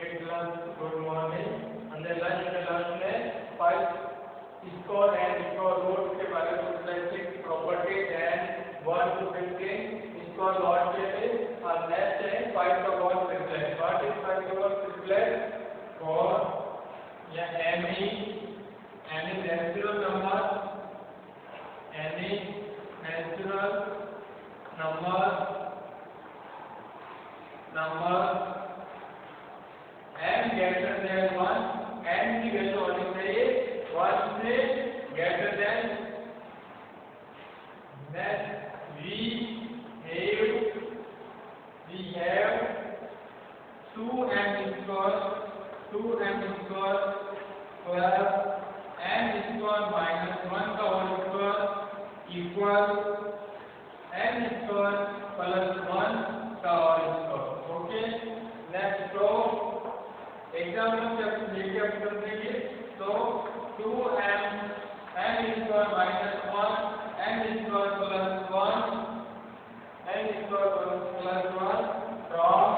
Eat lunch, good morning. And then lunch में 5 score and score root के बारे में पूछा है, 6 properties and 1 to 15 score lot के लिए और next है 5 का ball triplet. What is 5 का ball triplet? For या any natural number, any natural number n greater than 1 n की वैल्यू होनी चाहिए 1 से greater than that we have 2m square plus n square minus 1 का whole square equal n square plus 1 का whole square. Okay, next तो example जब लेके आप समझेंगे तो 2m n square minus 1 n square plus 1 n square plus 1 from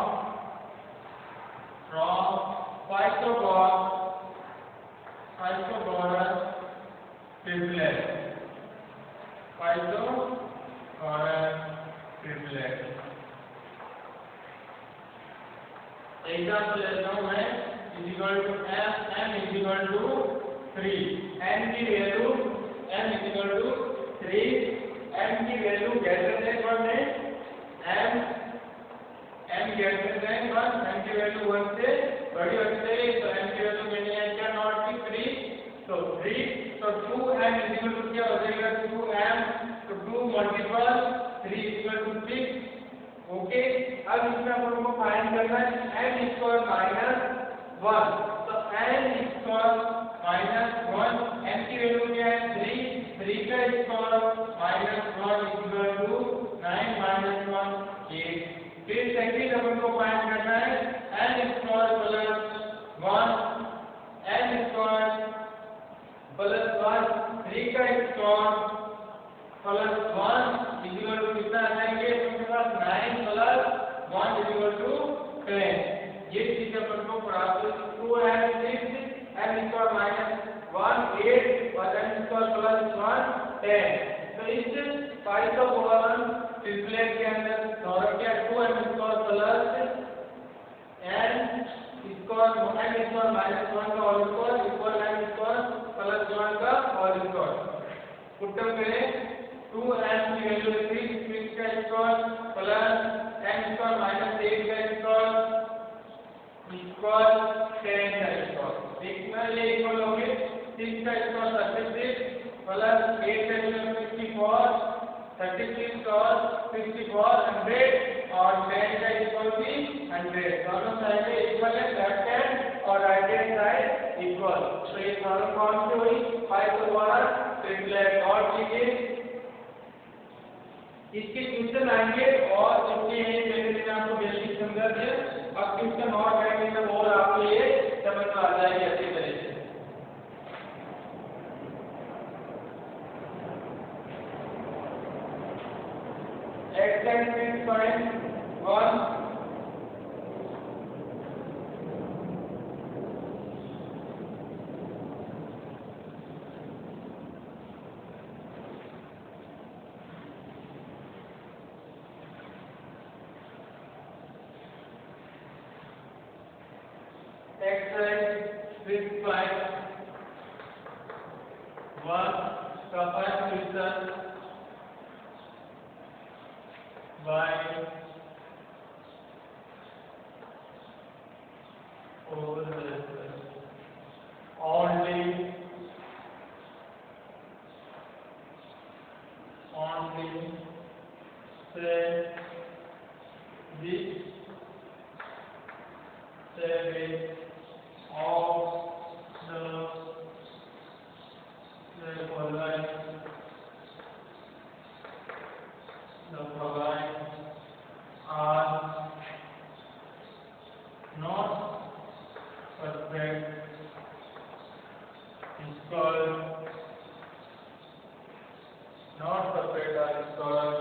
Pythagoras triplet. Example लेता हूँ मैं equal to m equal to 3 n की वैल्यू m इक्वल टू 3 m की वैल्यू ग्रेटर देन 1 है m ग्रेटर देन 1 m की वैल्यू 1 से बड़ी होती है तो m की वैल्यू मैंने यहाँ क्या नॉट की 3 तो 2m इक्वल टू क्या हो जाएगा 2m तो 2 मल्टीपल 3 इक्वल टू 6. ओके, अब इसमें अपन को फाइंड करना है n स्क्वायर माइनस 1 तो n स्क्वायर माइनस 1 n की वैल्यू क्या है 3 का square minus 1 equal to 9 minus 1 8. फिर सेकंड अपन को फाइंड करना है n square plus 1 n square plus 1 3 का स्क्वायर प्लस 1 इक्वल टू कितना आ जाएंगे अपने पास 9 प्लस 1 इक्वल टू 10. ये चीज अपन को प्राप्त 2 and 6 n स्क्वायर माइनस 1 8 और n स्क्वायर प्लस 1 10. तो इस पाइथागोरस ट्रिपलेट के अंदर दोनों क्या 2m square plus n square minus 1 का whole square equal n square plus 1 का होल स्क्वायर. पुट डाउन करें 2m की वैल्यू 3 का square plus n square minus 8 का स्क्वायर इक्वल 10 का स्क्वायर. देखना ये इक्वल हो गए 6 का स्क्वायर 36 प्लस 8 का स्क्वायर 54 36 और 64 100 और 10 का इक्वल भी 100. दोनों साइड में इक्वल है लेफ्ट हैंड और राइट हैंड साइड इक्वल. तो ये दोनों कौन सी हुई पाइथागोरस ट्रिपलेट. और कीजिए इसके क्वेश्चन आएंगे और इसके मैंने आपको बेसिक समझा दिया. अब क्वेश्चन और आएंगे तब और आपको ये समझ में आ जाएगी अच्छी तरह से. एक्सरसाइज 6.1 का first question by only say this survey of the following are not perfect is called not perfect are called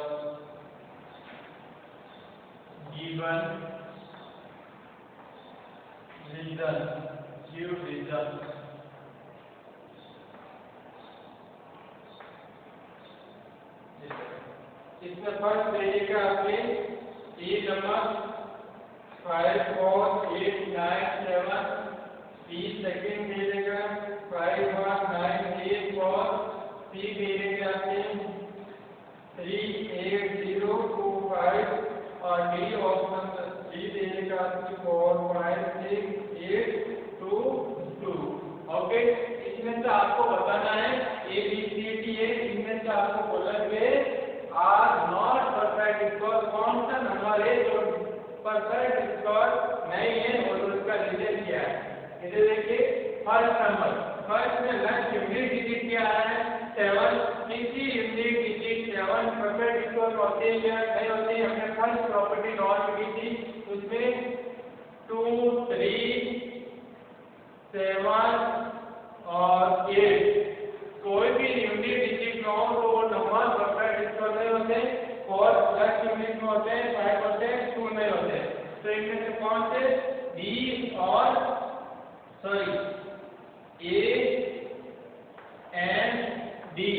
given reason, give reason. इसमें फर्स्ट देगा आपके ए नंबर 5 4 8 9 7, बी सेकंड दे देगा 5 1 9 8 4, सी दे देगा आपके 3 8 0 2 5, और डी ऑप्शन डी दे देगा आपके 4 5 6 8 2 2। ओके, इसमें से आपको बताना है A B C D A, इनमें से आपको बोलेंगे आर नॉट परफेक्ट स्कोर, कौन सा नंबर है जो परफेक्ट स्कोर नहीं है और उसका रीजन क्या है। इसे देखिए, फर्स्ट नंबर, फर्स्ट में लास्ट यूनिट डिजिट क्या है 7, किसी यूनिट डिजिट 7 परफेक्ट स्कोर होते हैं या नहीं होते। हमने फर्स्ट प्रॉपर्टी नॉट की थी, उसमें 2 3 7 और 8 कोई भी यूनिट डिजिट हो तो वो नंबर परफेक्ट स्कोर नहीं होते, और प्लस यूनिट में होते हैं 5 होते हैं 2 नहीं होते। तो इनमें से कौन से बी और sorry A and D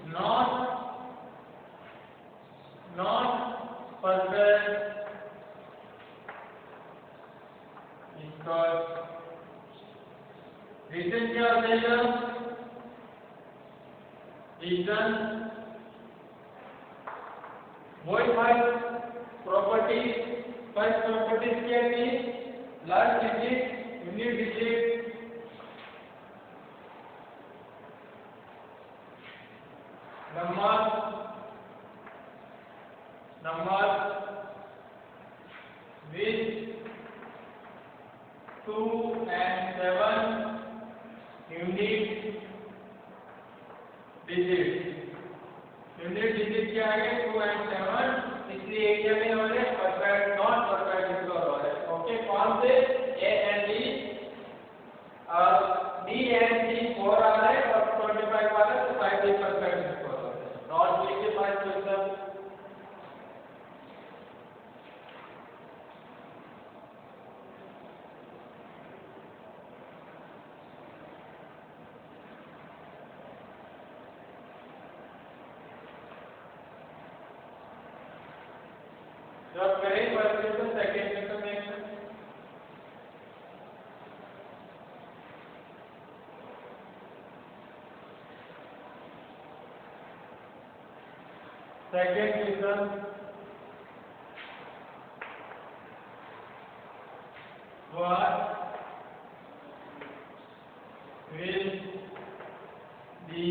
not perfect score. Reason क्या हो जाएगा, रीजन वही फर्स्ट प्रॉपर्टी क्या थी, last digit unit digit number with 2 and 7 unit digit क्या है 2 and 7, इसलिए एक में हो रहे परफेक्ट नॉट परफेक्ट स्कोर हो रहे। ओके, कौन से ए and D, D and D 4 आ रहे हैं और 25 आ रहे हैं, तो 5 परफेक्ट स्कोर हो रहे हैं। नॉट बी के 5 क्वेश्चन। जब करें फर्स्ट क्वेश्चन सेकंड क्वेश्चन में second question what will be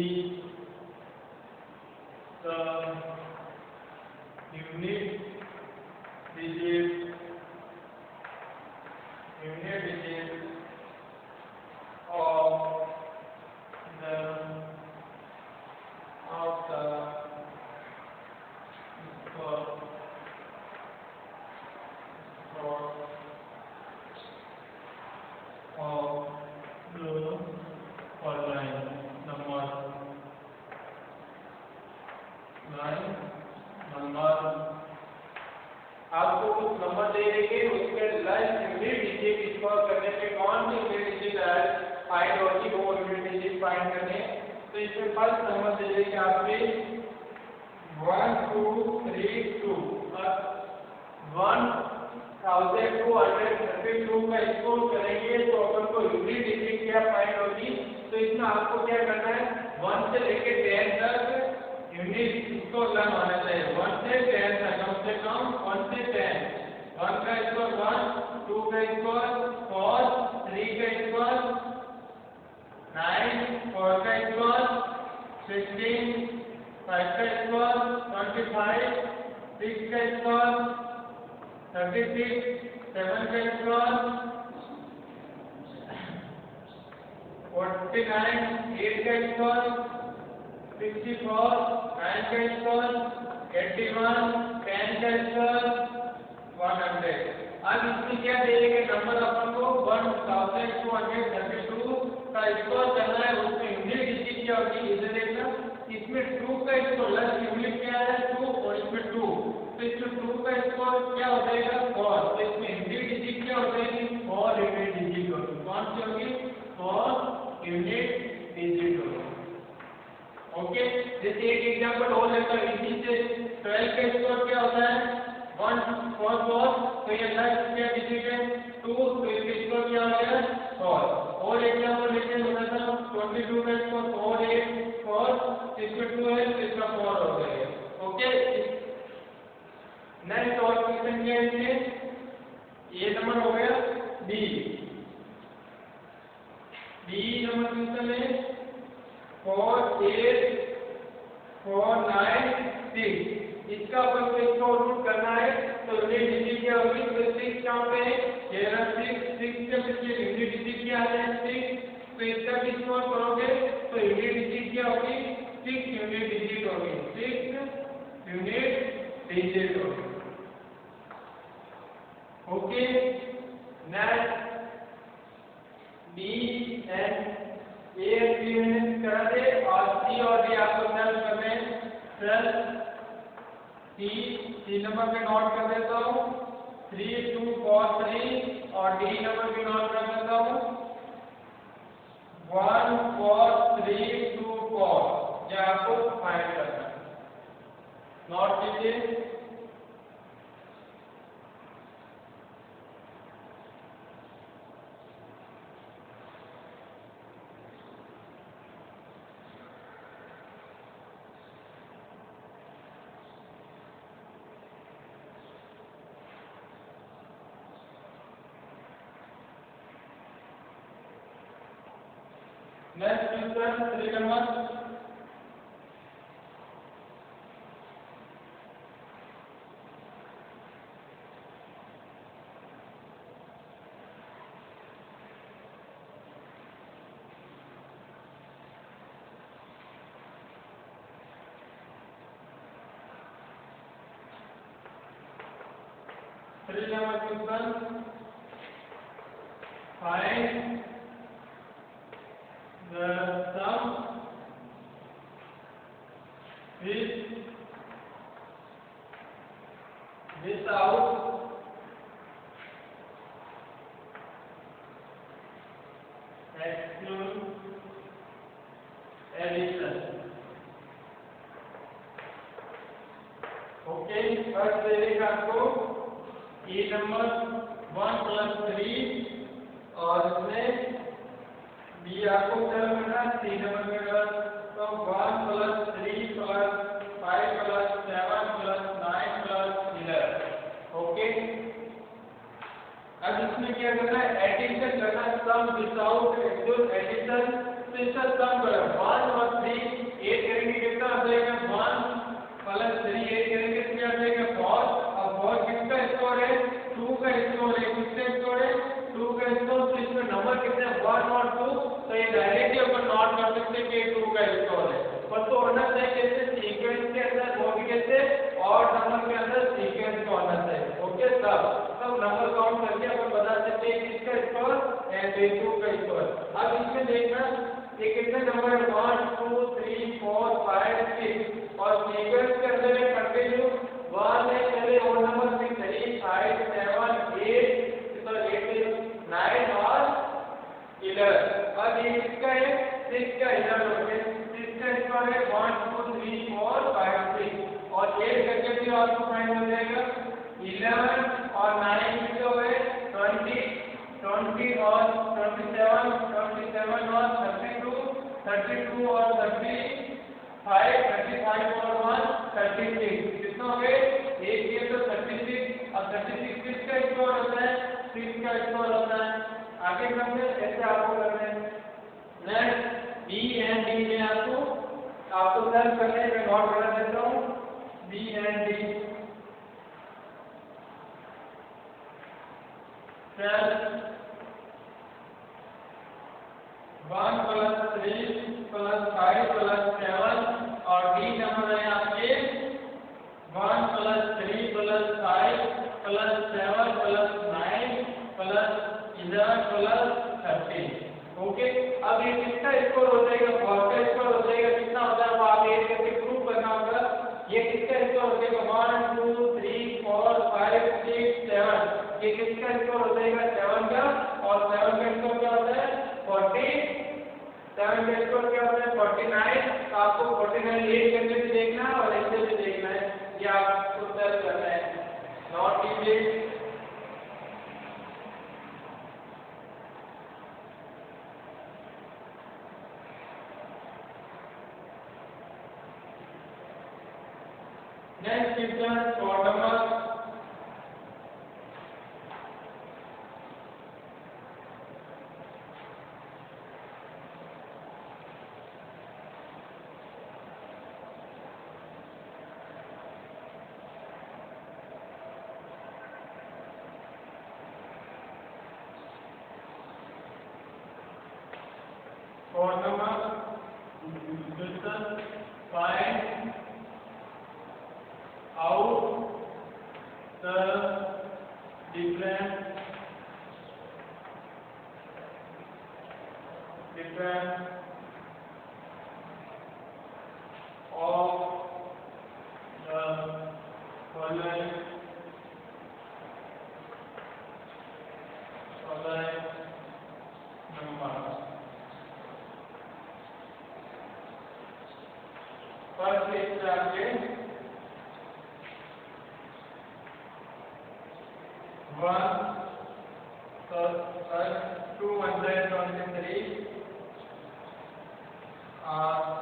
the unit digit of the आपको कुछ नंबर दे देंगे, उसके लास्ट यूनिट डिजिट स्कोर करने पे कौन सी यूनिट डिजिट फाइंड होगी, वो यूनिट डिजिट फाइंड करने। तो इसमें फर्स्ट नंबर दे देंगे आपके 1 2 3 2 और 1232 का स्कोर करेंगे तो अपन को यूनिट डिजिट क्या फाइंड होगी। तो इसमें आपको क्या करना है, 1 से लेकर 10 तक यूनिट स्कोर लर्न होना चाहिए। 1 से 10 तक कम से कम 1 से 10, 1 का स्कोर 1, 2 का स्कोर 4, 3 का स्कोर 9, 4 का स्कोर 16, 5 का स्कोर 25, 6 का स्कोर 36, 7 का स्कोर 49, 8 का स्कोर 64, 9 का स्कोर 81, 10 का स्कोर 100। अब इसमें क्या देंगे नंबर अपन को 1232 का स्कोर करना है, उसमें यूनिट डिजिट क्या होगी इसे देखना। इसमें 2 का स्कोर लास्ट यूनिट क्या है 2 और इसमें 2, तो इसमें 2 का स्कोर क्या हो जाएगा 4, तो इसमें यूनिट डिजिट क्या हो जाएगी 4 यूनिट डिजिट। एग्जांपल और लेता हूं इसी से 12 का स्क्वायर क्या होता है 1 4 4 तो ये लास्ट क्या डिजिट है 2 तो इसका स्क्वायर क्या हो गया 4 और एग्जांपल लेते हैं बताता हूं 22 का स्क्वायर 4 8 4 इसमें 2 है तो इसका 4 हो गया ओके। नेक्स्ट और क्वेश्चन क्या है इसमें ये नंबर हो गया बी नंबर क्वेश्चन है 4 8 4 9 6 इसका अपन को इसको रूट करना है तो यूनिट डिजिट क्या होगी तो 6 कहां पे है ये रहा 6 के पीछे यूनिट डिजिट क्या आता है 6 तो इसका कितना करोगे तो यूनिट डिजिट क्या होगी 6 यूनिट डिजिट होगी 6 यूनिट डिजिट होगी okay. Next B and A unit करा दे और सी और डी आपको सॉल्व करने हैं सेल सी नंबर पे नोट कर देता हूं 3 2 4 3 और डी नंबर पे नोट कर देता हूं 1 4 3 2 4 ये आपको फाइंड करना है नोट कीजिए। Next question 3 number question find the sum without addition okay. First देगा आपको ए नंबर 1 + 3 और इसमें बी आपको क्या करना है 3 नंबर में तो 1 + 3 + 5 + 7 + 9 + 11 ओके। अब इसमें क्या करना है एडिशन करना सम विदाउट एडिशन तो इसका सम करो 1 और 3 8 करेंगे कितना आ जाएगा 1 + 3 8 करेंगे तो क्या आ जाएगा 4 और 4 किसका स्क्वायर है 2 का स्क्वायर है किसका स्क्वायर है 2 का स्क्वायर तो इसमें नंबर कितने 1 और 2 तो ये डायरेक्टली अपन नोट कर सकते हैं कि 2 का स्क्वायर है पर तो होना चाहिए कैसे सीक्वेंस के अंदर वो भी कैसे और नंबर के अंदर सीक्वेंस का होना चाहिए ओके। सब नंबर काउंट करके अपन बता सकते हैं किसका स्क्वायर एंड 2 का स्क्वायर। अब इसमें देखना ये कितने नंबर है 1 2 3 4 5 6 और सीक्वेंस के अंदर में कंटिन्यू 1 है पहले और नंबर फिर 3 5 7 8 तो 8 9 और 11 अब ये किसका है 6 का 11 हो गया 6 का स्क्वायर है 1 2 3 4 5 6 और 8 करके भी आपको फाइंड हो जाएगा 11 और 9 कितने हो गए 20 20 और 27 27 और 32 और 35 35 और 1 36 कितना हो गए एक ये तो 36 और 36 किसका स्क्वायर होता है 6 का स्क्वायर होता है। आगे करते हैं ऐसे आपको करना है। नेक्स्ट बी एंड डी में आपको सॉल्व करने में नोट बना देता हूं बी एंड डी सेल 1 + 3 + 5 + 7 और डी नंबर है आपके 1 + 3 + 5 + 7 + 9 + 11 + 13 ओके। अब ये किसका स्कोर हो जाएगा 4 का स्कोर हो जाएगा कितना होता है वो आप एक करके प्रूव करना होगा। ये किसका स्कोर हो जाएगा 1 2 3 4 5 6 7 ये किसका स्कोर हो जाएगा 7 का और 7 का स्कोर क्या होता है 40 7 का स्कोर क्या होता है 49 तो आपको 49 8 करके भी देख ये आपको सर्च करना है, not English. Next question for number 5 out the difference of the following numbers. First is आपके 223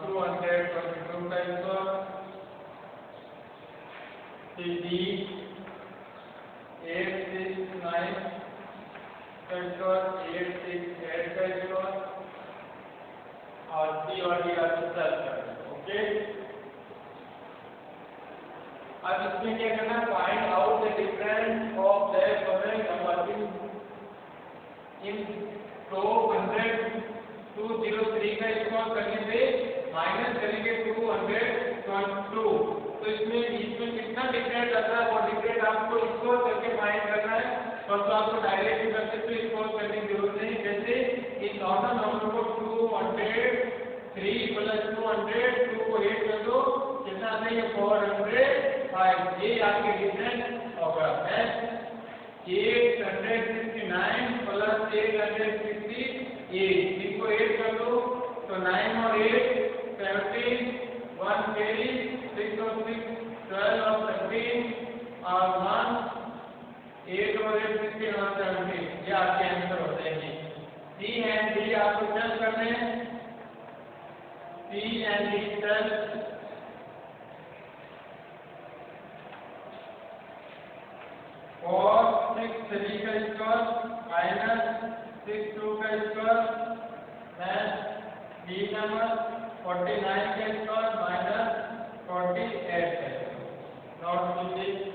222 का स्क्वायर, CD 869 का स्क्वायर, 868 का स्क्वायर और C और D आपको सर्च करना है। ओके, अब इसमें क्या करना है, find out the difference of the following number in 203 का स्क्वायर करने पे माइनस करेंगे 222, तो इसमें कितना डिफरेंस आता है वो डिफरेंस आपको स्क्वायर करके फाइंड करना है। तो आपको डायरेक्ट भी कर सकते हो, स्क्वायर करने की जरूरत नहीं। जैसे इन दोनों नंबर को 203 प्लस 200 2 को 8 कर दो, कितना आता है, 405। ये आपके डिफरेंस होगा। 869 प्लस 868, इनको 8 कर दो तो 9 और 8 17, 1 कैरी, 6 और 6 12 और 13 और 1 8 और 8 16 और 17, ये आपके आंसर हो जाएंगे। C एंड D आपको सर्च करने हैं, C एंड D सर्च। और 6 3 का स्क्वायर माइनस 6 2 का स्क्वायर है D नंबर 49 का स्क्वायर माइनस 48 का स्क्वायर, नॉट कीजिए।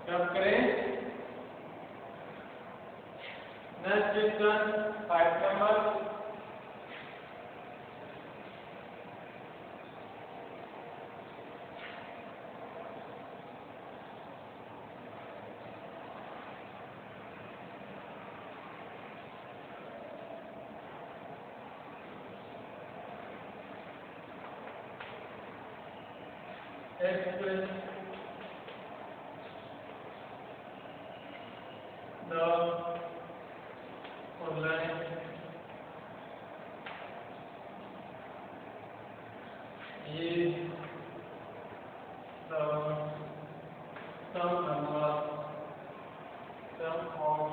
जब करें next question 5 number the following is the sum number, sum of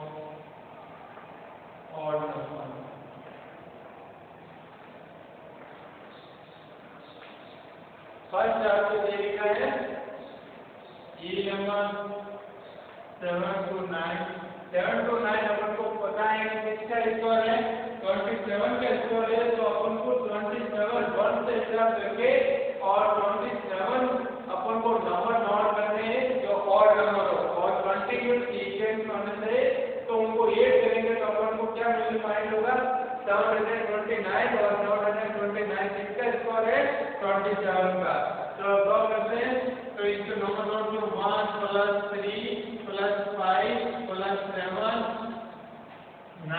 odd numbers. First आपको दे रखा है ये नंबर 7 to 9 अपन को पता है कि किसका स्क्वायर है, 27 का स्क्वायर है। तो अपन को 27 1 से स्टार्ट करके और 27 अपन को नंबर नोट करने हैं जो ऑड नंबर हो और कंटिन्यूअस इक्वेशन होने से, तो उनको ऐड करेंगे तो अपन को क्या वैल्यू फाइंड होगा, 729 और 729 किसका स्क्वायर है, 27 का। तो ड्रॉ करते हैं, तो इसको नंबर नोट में 1 + 3 + 5 + 7 9,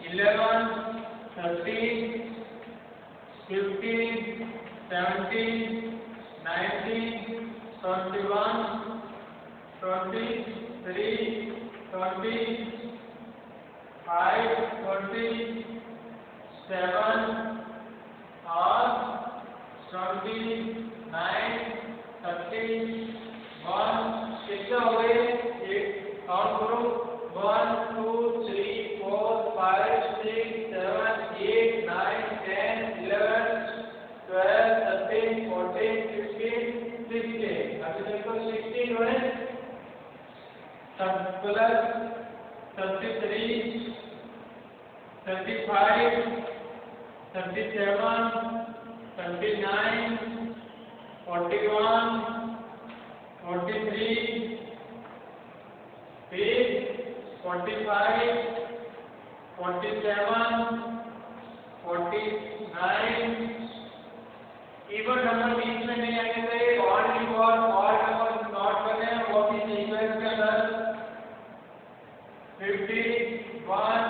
11, 13, 15, 17, 19, 21, 23, 20, 5, 20, 7, 8, 29, 30, 1, कितने हो गए? एक काउंट करो, 1, 2, 3, 4, 5, 6, 7, 8, 9, 10, 11, 12, 13, 14, 15, 16. अभी देखो 16 है, सब प्लस 33, 35, 37, 39, 41, 43, फिर 45, 47, 49, इवन नंबर बीच में नहीं आने चाहिए, ऑड नंबर नॉट बने वो भी सीक्वेंस के अंदर 51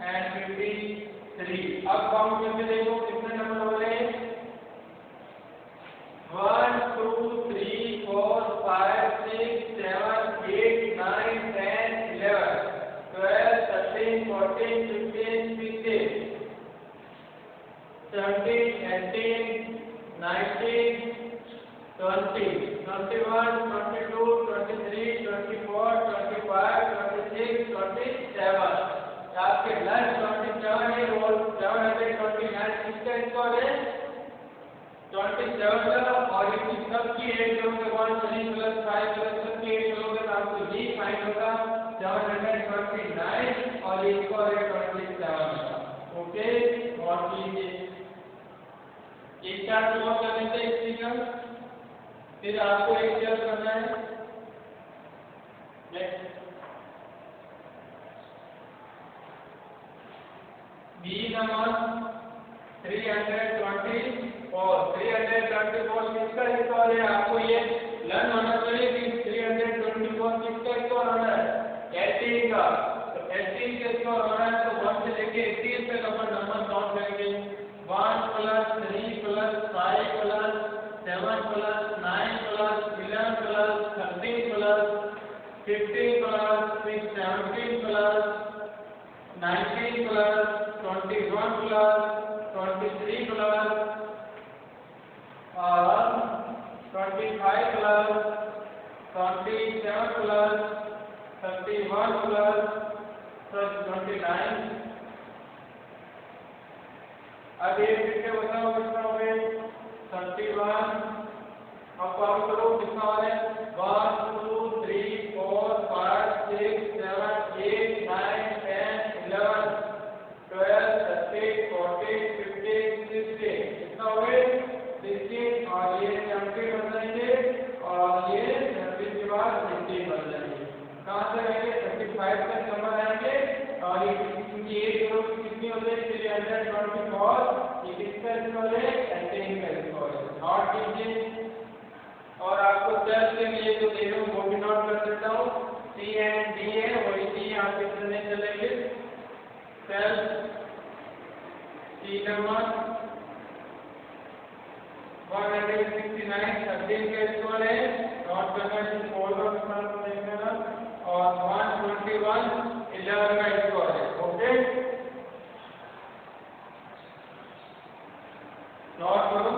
एंड 53. अब काउंट करके देखो कितने नंबर हो रहे हैं? 1, 2, 3, 4, 5, 6, 7, 8, 9, 10, 11, 12, 13, 14, 15, 16, 17, 18, 19, 20, 21, 22, 23, 24, 25, 26, 27. आपके लास्ट 27 है और 729 किसका स्कोर है? 27 का, और इनकी सबकी एड करोगे 1 3 प्लस 5 प्लस सबकी एड करोगे तो आपको ये फाइंड होगा 729 और ये स्कोर है 27 का. ओके, और लीजिए एक चार्ट और कर लेते हैं इसी का. फिर आपको एक चेक करना है. नेक्स्ट बी नंबर 320 और 324 किसका स्कोर है? आपको ये लर्न होना चाहिए कि 324 किसका स्कोर होना है? 18 का. तो 18 के स्कोर होना है तो 1 से लेके 18 तक अपन नंबर काउंट करेंगे. 1 plus 3 plus 5 plus 7 plus 9 plus 11 plus 13 plus 15 plus 17 plus 19 plus 21 plus 23 plus 25 plus 27 plus 31 plus 29. अब ये फिर से बताओ कितना हो गए? 31. अब काउंट करो कितना हो रहा है? 1 2 3 4 5 6 7 8 9 10 11 12 13 14 15 16. कितना हो गए? 16. और ये 17 बन जाएंगे और ये 17 के बाद 16 बन जाएंगे. कहाँ से आएंगे? 35 तक नंबर आएंगे और ये इनकी एज ग्रुप कितनी हो जाएगी? 324. ये किसका स्कोर है? 18 का स्कोर है. नोट कीजिए. और आपको सेल्स के लिए जो दे रहा हूँ वो भी नोट कर देता हूँ. सी एंड डी है वही सी यहाँ पे चलने चलेंगे. सेल्स सी नंबर 169 13 का स्कोर है. नोट करना है 4 का स्कोर देखना और 121 11 का स्कोर है. ओके, नोट करो.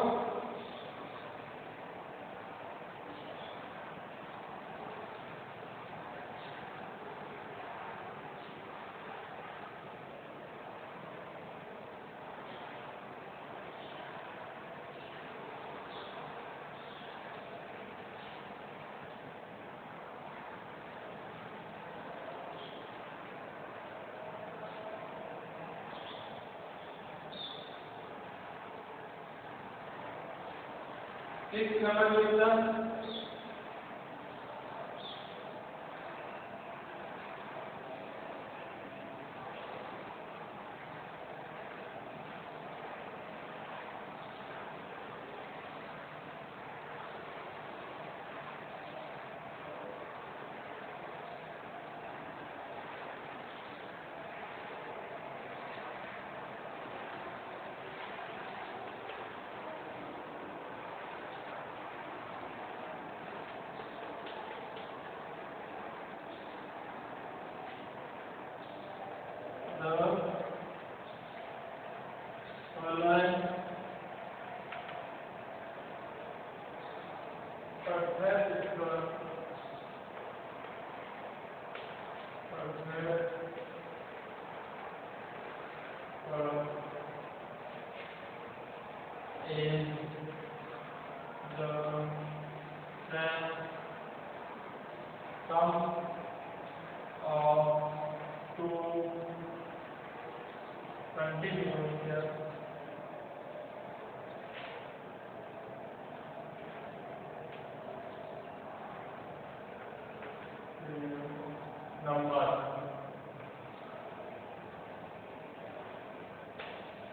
Six number question.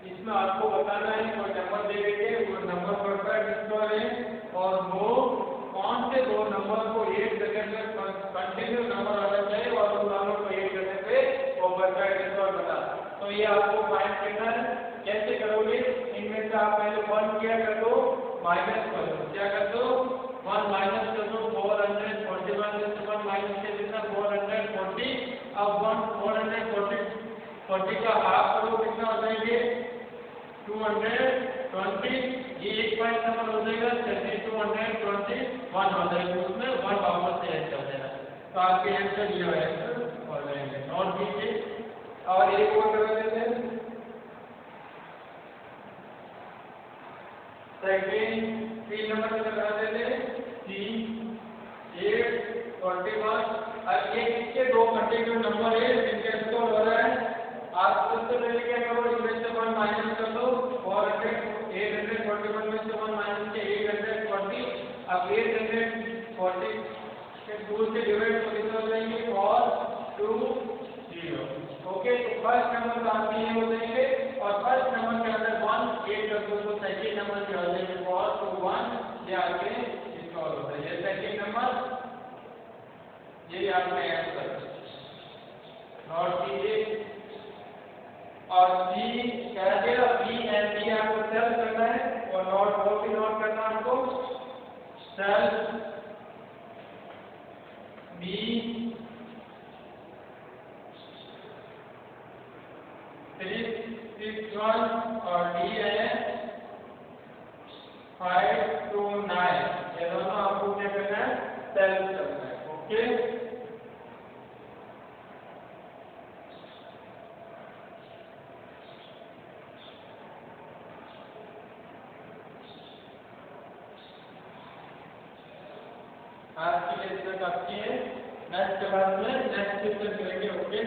इसमें आपको बताना है कोई नंबर दे देंगे, वो नंबर परफेक्ट स्क्वायर है और वो कौन से दो नंबर को एक जगह में कंटिन्यू नंबर आना चाहिए और उन दोनों को एक जगह पे वो परफेक्ट स्क्वायर बता। तो ये आपको फाइंड करना है। कैसे करोगे? इनमें से आप पहले 1 किया कर दो, माइनस कर दो। क्या कर दो? 1 माइनस कर दो। 441 में से 1 माइनस के कितना 440। अब 440 का हाफ करो, कितना हो जाएंगे 220। ये एक पॉइंट नंबर हो जाएगा, 221 हो जाएगा, उसमें 1 वापस से ऐड कर देना। तो आपके आंसर ये आंसर हो जाएंगे। नोट कीजिए और एक और कर देते हैं। सेकंड 3 नंबर से लगा देते हैं 3 8 41। अब ये किसके दो कंटिन्यू नंबर है जिनका स्कोर हो रहा है। आप सबसे पहले क्या करो, इनमें से 1 माइनस कर दो। 841 में से 1 माइनस के 840। अब 840 के 2 से डिवाइड तो कितना हो जाएंगे 420। ओके, तो फर्स्ट नंबर तो आपके ये हो जाएंगे और फर्स्ट नंबर के अंदर 1 8 कर दो तो सेकंड नंबर के हो जाएंगे 421। ये आपके स्कोर होता है। ये सेकंड नंबर, ये आपका आंसर नोट कीजिए। और बी क्या दिया, बी एंड डी आपको सेल्फ करना है और नोट वो भी नोट करना है आपको। सेल्फ बी 361 और डी है 529। ये दोनों आपको क्या करना है, सेल्फ करना है। ओके, आज के लिए इतना काफी है। नेक्स्ट क्लास में नेक्स्ट चैप्टर करेंगे। ओके।